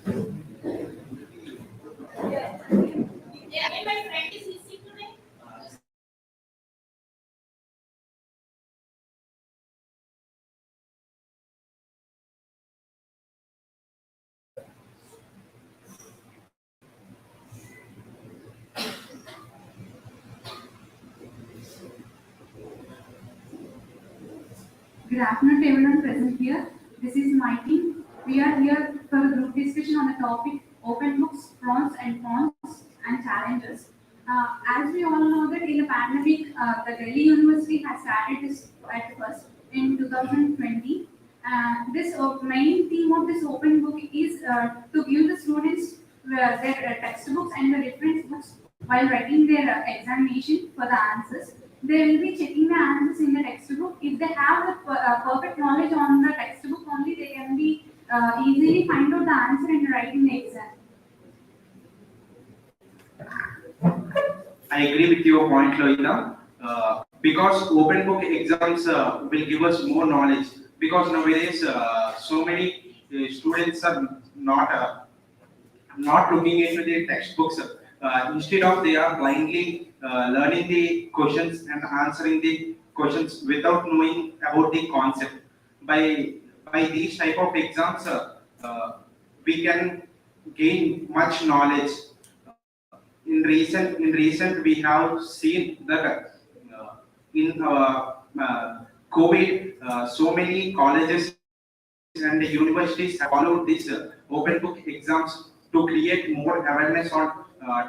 Good afternoon to everyone present here. This is my team. We are here for a group discussion on the topic open books, pros and cons and challenges. As we all know that in the pandemic, the Delhi University has started this at first in 2020. This main theme of this open book is to give the students their textbooks and the reference books while writing their examination for the answers. They will be checking the answers in the textbook. If they have the perfect knowledge on the textbook only, they can be easily find out the answer and write in the exam. I agree with your point, Loita. Because open book exams will give us more knowledge. Because nowadays, so many students are not looking into the textbooks. Instead of they are blindly learning the questions and answering the questions without knowing about the concept. By these type of exams, we can gain much knowledge. In recent we have seen that in COVID, so many colleges and universities have followed this open book exams to create more awareness on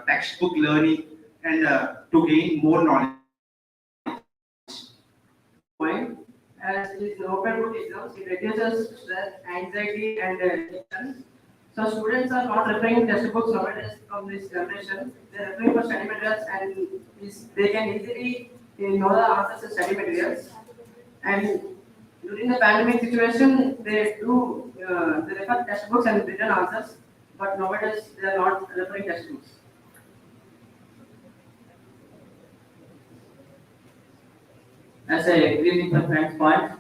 textbook learning and to gain more knowledge. Point as with open book exams, it reduces stress, anxiety, and tension. So students are not referring textbooks nowadays from this generation. They are referring for study materials, and they can easily know the answers to study materials. And during the pandemic situation, they refer textbooks and written answers, but nowadays they are not referring textbooks. As I agree with my friend's point,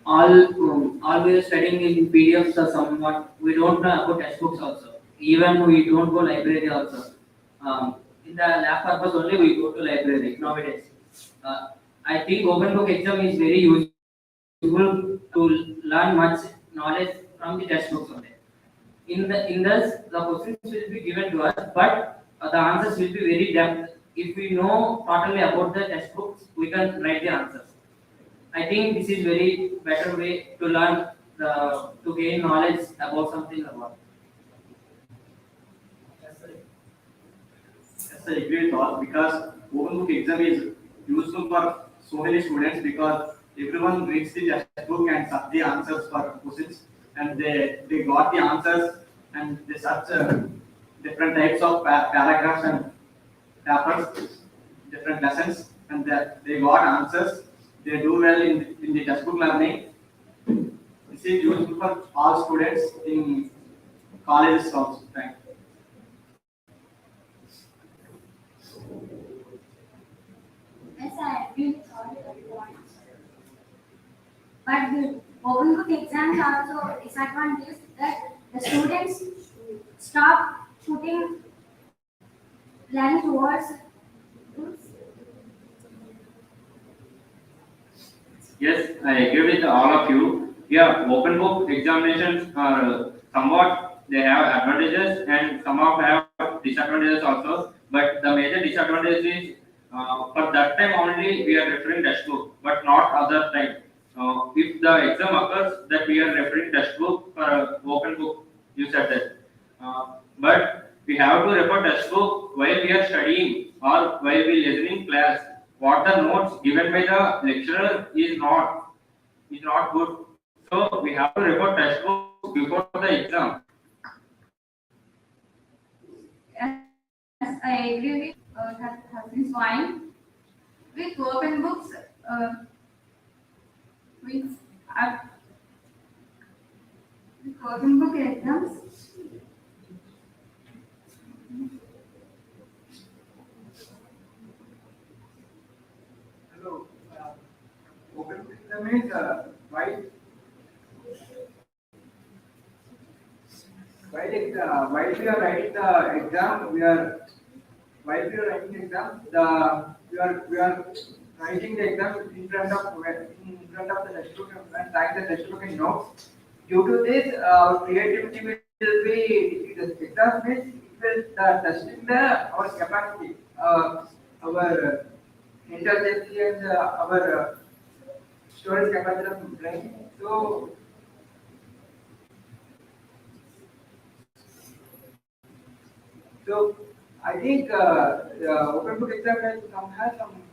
all we are studying in PDFs are somewhat. We don't know about textbooks also. Even we don't go library also. In the lab purpose only we go to library nowadays. I think open book exam is very useful to learn much knowledge from the textbooks only. In this, the questions will be given to us, but the answers will be very depth. If we know totally about the textbooks, we can write the answers. I think this is very better way to learn to gain knowledge about something about. Yes, I agree with all because open book exam is useful for so many students because everyone reads the textbook and search the answers for questions and they got the answers and they search different types of paragraphs and papers, different lessons and they got answers. They do well in the textbook learning. This is useful for all students in colleges also. Thank you. Yes, I agree with all your points. But the open book exams also disadvantage that the students stop putting learning towards. Yes, I agree with all of you. Yeah, open book examinations are somewhat they have advantages and some of have disadvantages also. But the major disadvantage is for that time only we are referring textbook, but not other time. If the exam occurs, that we are referring textbook for open book. You said that, but we have to refer textbook while we are studying or while we listening class. What the notes given by the lecturer is not good. So we have to refer textbook before the exam. Yes, I agree with that has been fine. With open books, with, uh, with open book exams, Hello. Open book exam is why While we are writing the exam, while we are writing the exam, we are writing the exam in front of the textbook and write the textbook in notes. Due to this, our creativity will be the exam means it will testing our capacity, our intelligence and our storage capacity of brain. So I think the open book exam has some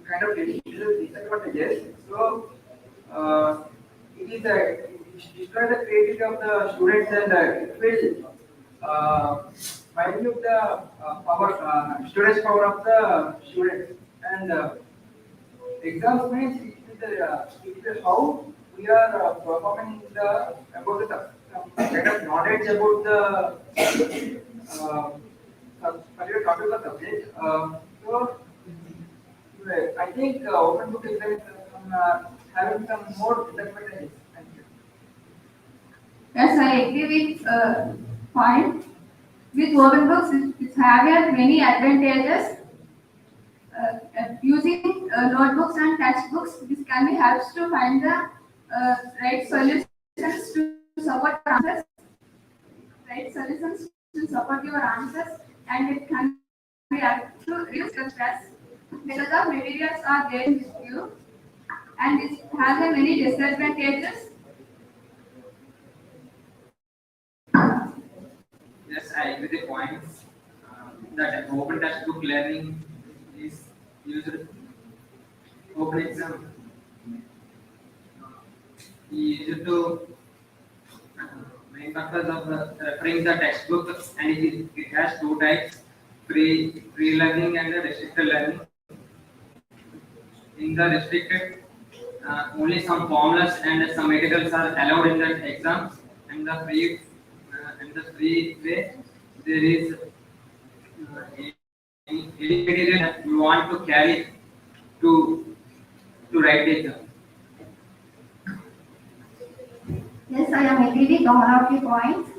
kind of disadvantages. So it is it destroys the creativity of the students and it will minute the storage power of the students. And exams means it is how we are performing about the some kind of knowledge about the particular topic or subject. So I think open book exam is having some more disadvantages. Thank you. Yes, I agree with point. With open books, it has many advantages. Using notebooks and textbooks, this can be helps to find the right solutions to support your answers. Right solutions to support your answers, and it can be help to reduce your stress because the materials are there with you, and it has a many disadvantages. Yes, I agree with the points that open textbook learning is used. Open exam is to main purpose of referring the textbook, and it has two types: free learning and restricted learning. In the restricted, only some formulas and some materials are allowed in the exam, and the free way there is any material that you want to carry to write the exam. Yes, I am agree with all of your points.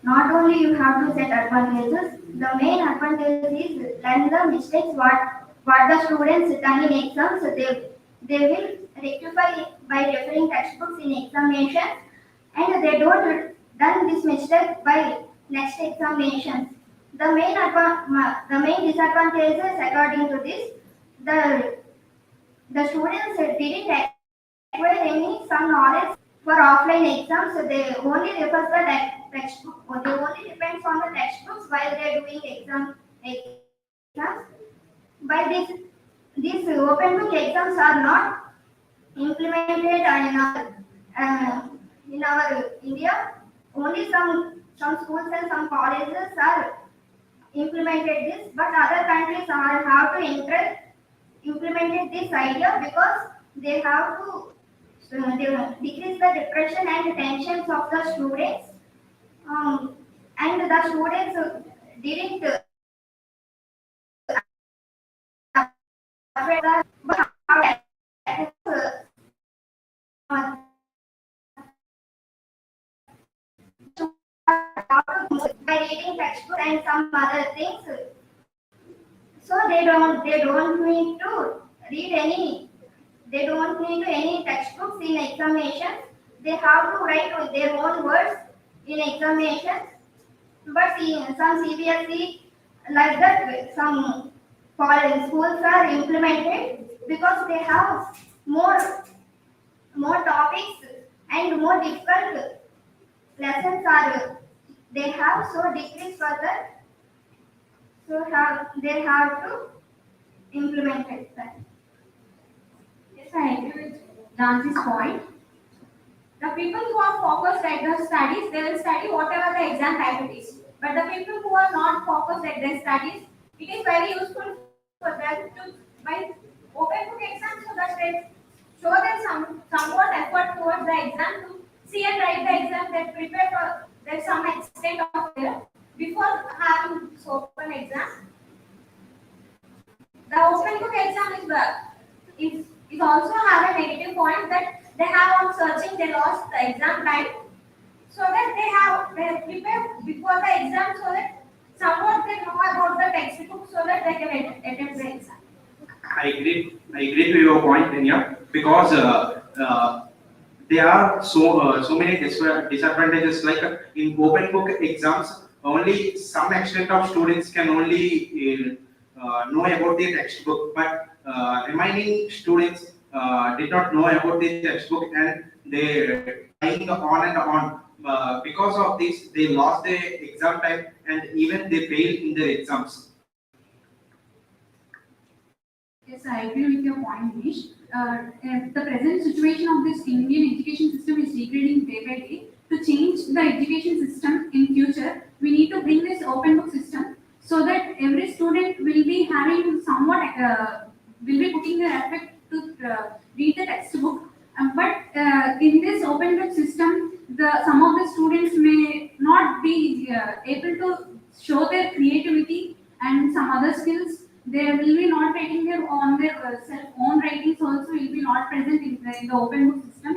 Not only you have to set advantages, the main advantage is learn the mistakes what the students done in exams. They will rectify by referring textbooks in examinations, and they don't done this mistake by next examinations. The main disadvantages according to this, the the students didn't acquire any some knowledge for offline exams. So they only refers the textbook, or they only depends on the textbooks while they are doing exams. By these open book exams are not implemented in our India. Only some schools and some colleges are implemented this, but other countries are have to implemented this idea because they have to they decrease the depression and tensions of the students, and the students didn't afraid that but uh, by reading textbook and some other things. So they don't need to read any they don't need any textbooks in examinations. They have to write with their own words in examinations. But in some CBSE like that, some foreign schools are implemented because they have more topics and more difficult lessons are they have so decrease further. So they have to implement it. Yes, I agree with Jansi's point. The people who are focused at their studies, they will study whatever the exam type it is. But the people who are not focused at their studies, it is very useful for them to by open book exam so that they show them somewhat effort towards the exam to see and write the exam. They prepare for there's some extent of there before having this open exam. The open book exam is also have a negative point that they have on searching they lost the exam time. so that they prepare before the exam so that somewhat they know about the textbook so that they can attempt the exam. I agree to your point, Enya, because there are so many disadvantages. Like in open book exams, only some extent of students can only know about the textbook, but remaining students did not know about the textbook, and they trying on and on. Because of this, they lost their exam time, and even they failed in their exams. Yes, I agree with your point, Nish. The present situation of this Indian education system is degrading day by day. To change the education system in future, we need to bring this open book system so that every student will be having somewhat, will be putting their effort to read the textbook. But in this open book system, some of the students may not be able to show their creativity and some other skills. They will be not writing their self own writings also will be not present in the open book system.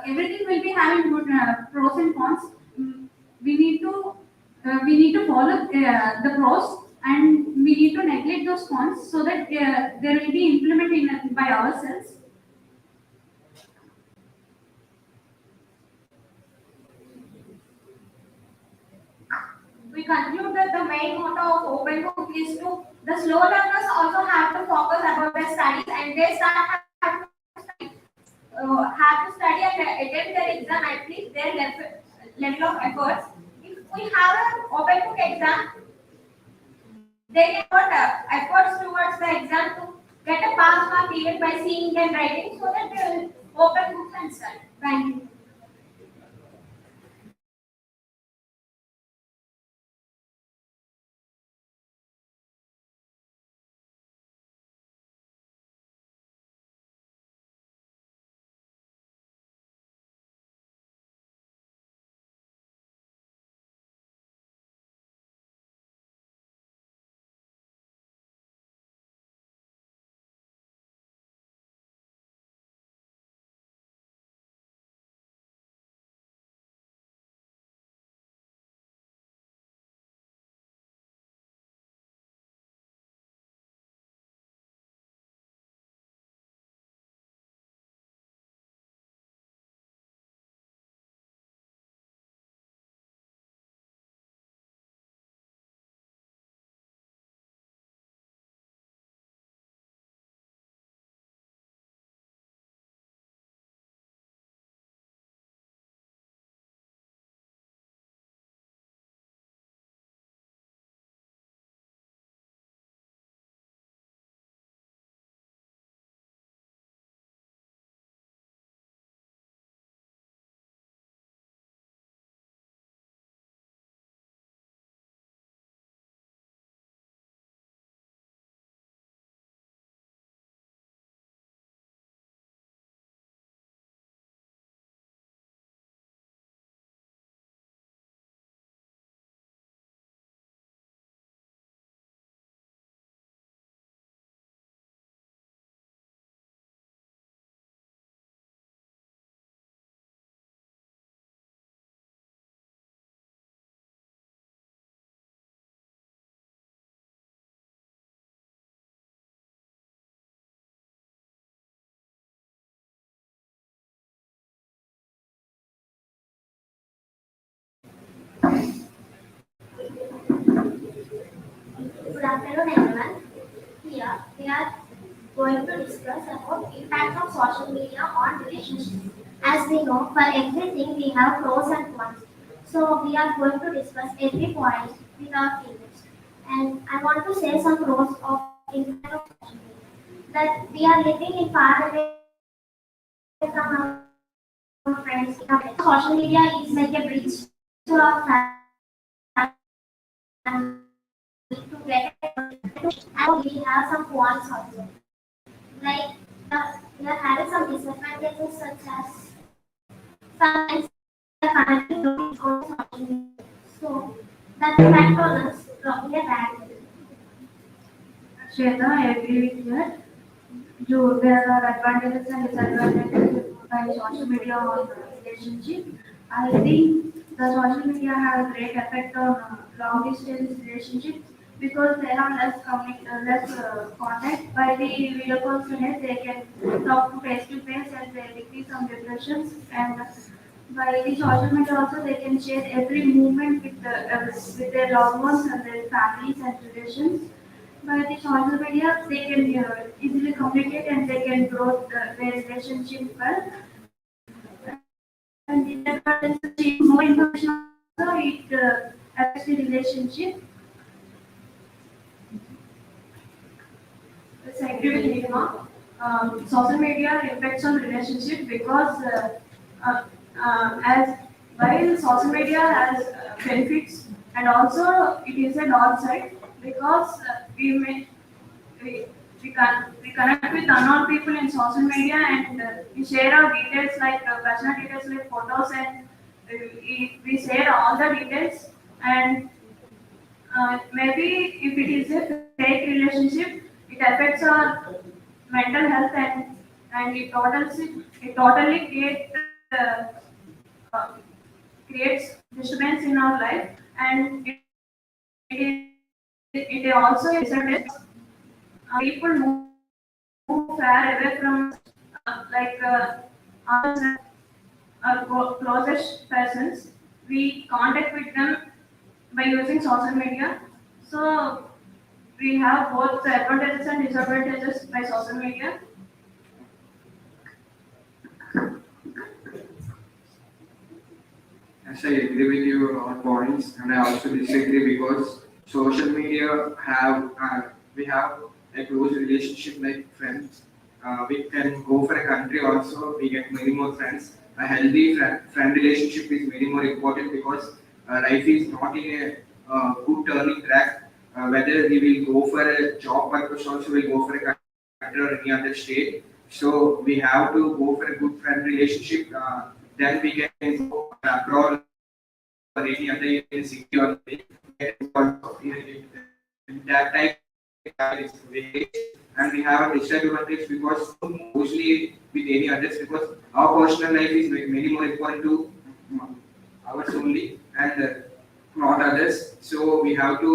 Everything will be having good pros and cons. Mm, We need to follow the pros and we need to neglect those cons so that there will be implemented by ourselves. We conclude that the main motto of open book is to the slow learners also have to focus about their studies and they have to study and attempt their exam at least their level of efforts. If we have an open book exam, they can put efforts towards the exam to get a pass mark even by seeing and writing so that they will open books and study. Thank you. Good afternoon, everyone. Here we are going to discuss about impact of social media on relationships. As we know, for everything we have pros and cons. So we are going to discuss every point without limits. And I want to say some pros of impact of social media. That we are living in far away from our friends. Social media is like a bridge to our family to get and we have some cons also. Like we are having some disadvantages such as sometimes we are connecting to social media. So that impact on us from a bad way. Shweta, I agree with that. There are advantages and disadvantages by social media on relationship. I think the social media have a great effect on long distance relationships because they have less contact. By the video calls unit, they can talk face to face and they decrease some depressions. And by the social media also, they can share every movement with their loved ones and their families and relations. By the social media, they can easily communicate and they can grow their relationship well. And the advantage is more information also it affects the relationship. Yes, I agree with Nirma. Social media impacts on relationship because uh, as while social media has benefits and also it is a downside because we, we connect with unknown people in social media and we share our details like personal details like photos and we share all the details and maybe if it is a fake relationship, it affects our mental health and it totally uh, creates disturbance in our life and it also is people move far away from like our closest persons. We contact with them by using social media. So we have both the advantages and disadvantages by social media. Yes, I agree with your all points, and I also disagree because social media have we have a close relationship like friends. We can go for a country also. We get many more friends. A healthy friend relationship is very more important because life is not in a good turning track. Whether we will go for a job purpose, also we go for a country or any other state. So we have to go for a good friend relationship. Then we can go abroad or any other city or in that type is waste and we have a disadvantage because mostly with any others because our personal life is many more important to ours only and not others. So we have to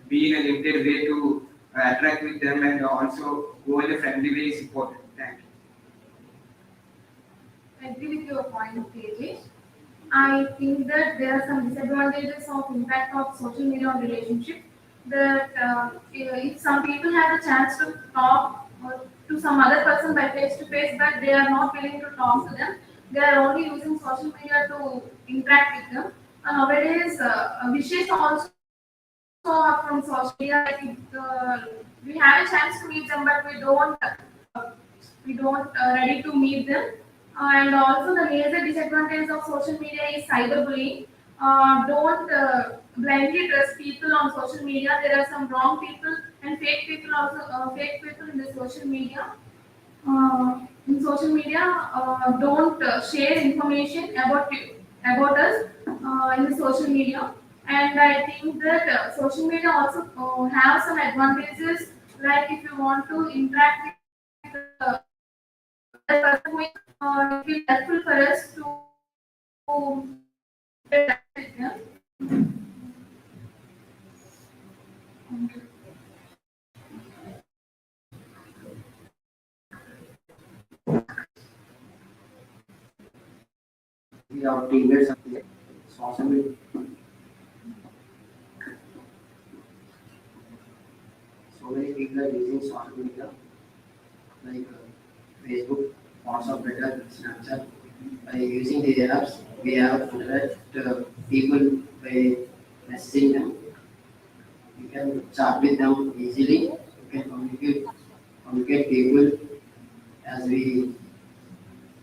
be in a limited way to attract with them and also go in a friendly way is important. Thank you. I agree with your point, KJ. I think that there are some disadvantages of impact of social media on relationship. That if some people have a chance to talk to some other person by face to face, but they are not willing to talk to them, they are only using social media to interact with them. And nowadays, wishes also are from social media. Like we have a chance to meet them, but we don't ready to meet them. And also the major disadvantage of social media is cyberbullying. Don't blindly trust people on social media. There are some wrong people and fake people in the social media. In social media, don't share information about us in the social media. And I think that social media also have some advantages. Like if you want to interact with other person, it will helpful for us to interact with them. We have debates and social media. So many people are using social media like Facebook, WhatsApp, Twitter, Snapchat. By using these apps, we have interact people by messaging them. You can chat with them easily. You can communicate people as we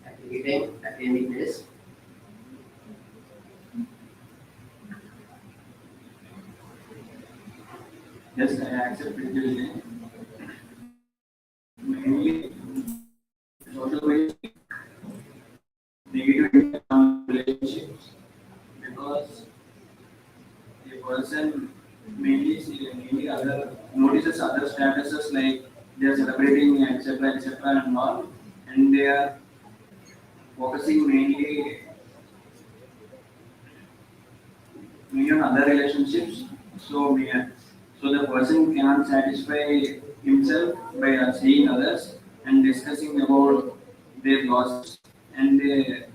at any time, at any place. Yes, I accept it. Mainly, social media negative impact on relationships because a person mainly other notices other statuses like they are celebrating etc and all and they are focusing mainly million other relationships. So the person cannot satisfy himself by seeing others and discussing about their losses, and they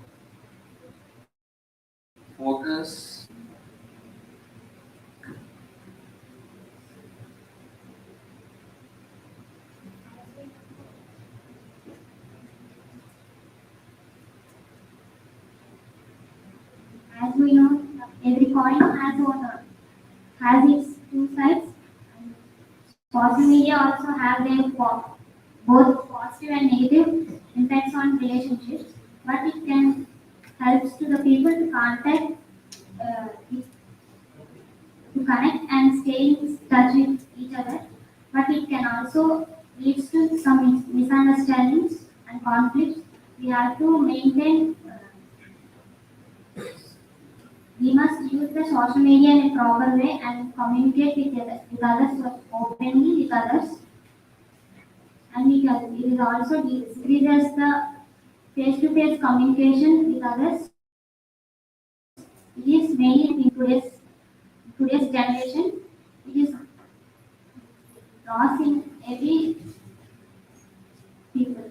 focus. As we know, every coin has its two sides. Social media also have both positive and negative impacts on relationships, but it can helps to the people to contact, uh, to connect and stay in touch with each other. But it can also leads to some misunderstandings and conflicts. We have to maintain. We must use the social media in a proper way and communicate with others openly with others. And it is also decreases the face-to-face communication with others. It is mainly in today's generation. It is lost in every people.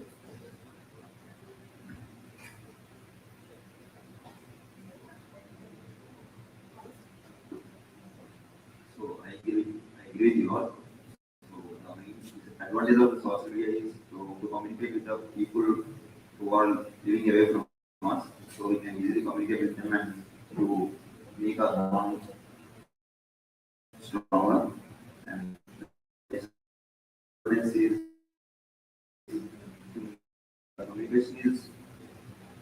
So I agree with you all. So the main advantage of the social media is to communicate with the people who are living away from us. So we can easily communicate with them and to make our bond stronger. And this is communication is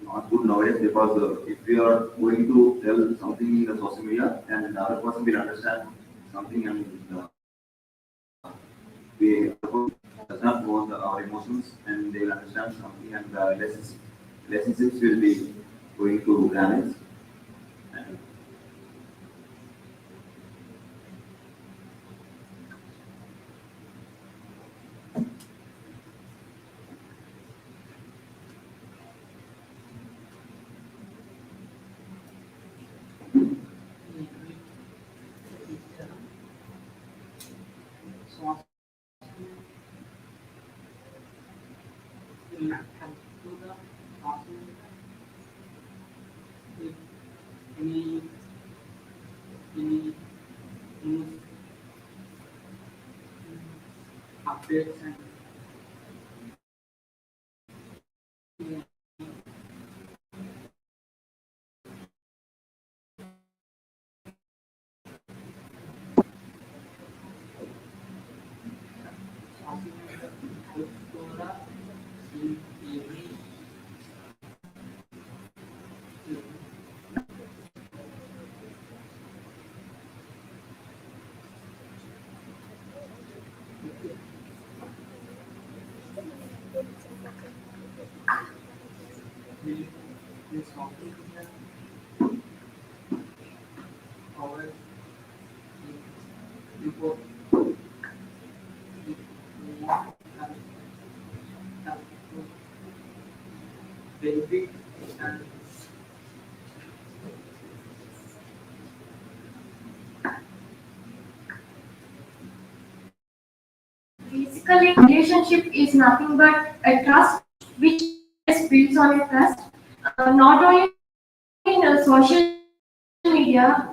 not good nowadays because if we are going to tell something in the social media and the other person will understand something and we does not know our emotions and they will understand something and the relationships will be going to damage. And So, we come to the possible if any news updates and this topic covered before benefit and Basically, relationship is nothing but a trust which is built on a trust. Not only in social media,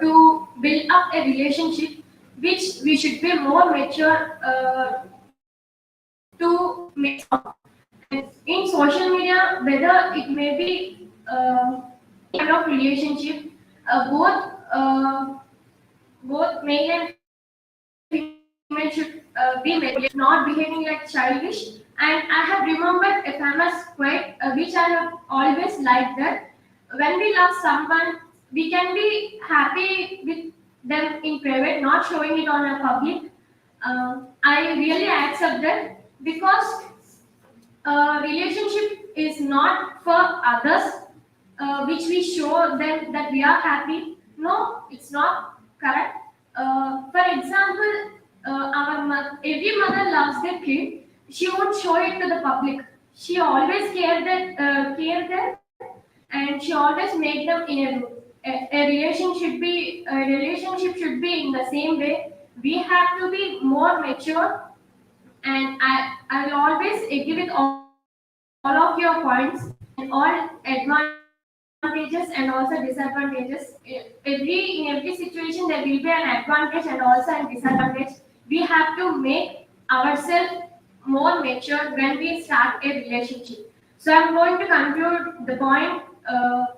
to build up a relationship which we should be more mature to make. In social media, whether it may be kind of relationship, both male and female should be married, not behaving like childish. And I have remembered a famous quote which I have always liked that when we love someone, we can be happy with them in private, not showing it on a public. I really accept that because relationship is not for others, which we show them that we are happy. No, it's not correct. For example, every mother loves their kid. She won't show it to the public. She always care them, and she always make them in a room. a relationship should be in the same way. We have to be more mature, and I'll always agree with all of your points and all advantages and also disadvantages. In every situation there will be an advantage and also a disadvantage. We have to make ourselves more mature when we start a relationship. So I'm going to conclude the point.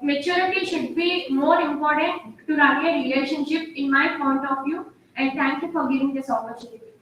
Maturity should be more important to run a relationship in my point of view. And thank you for giving this opportunity.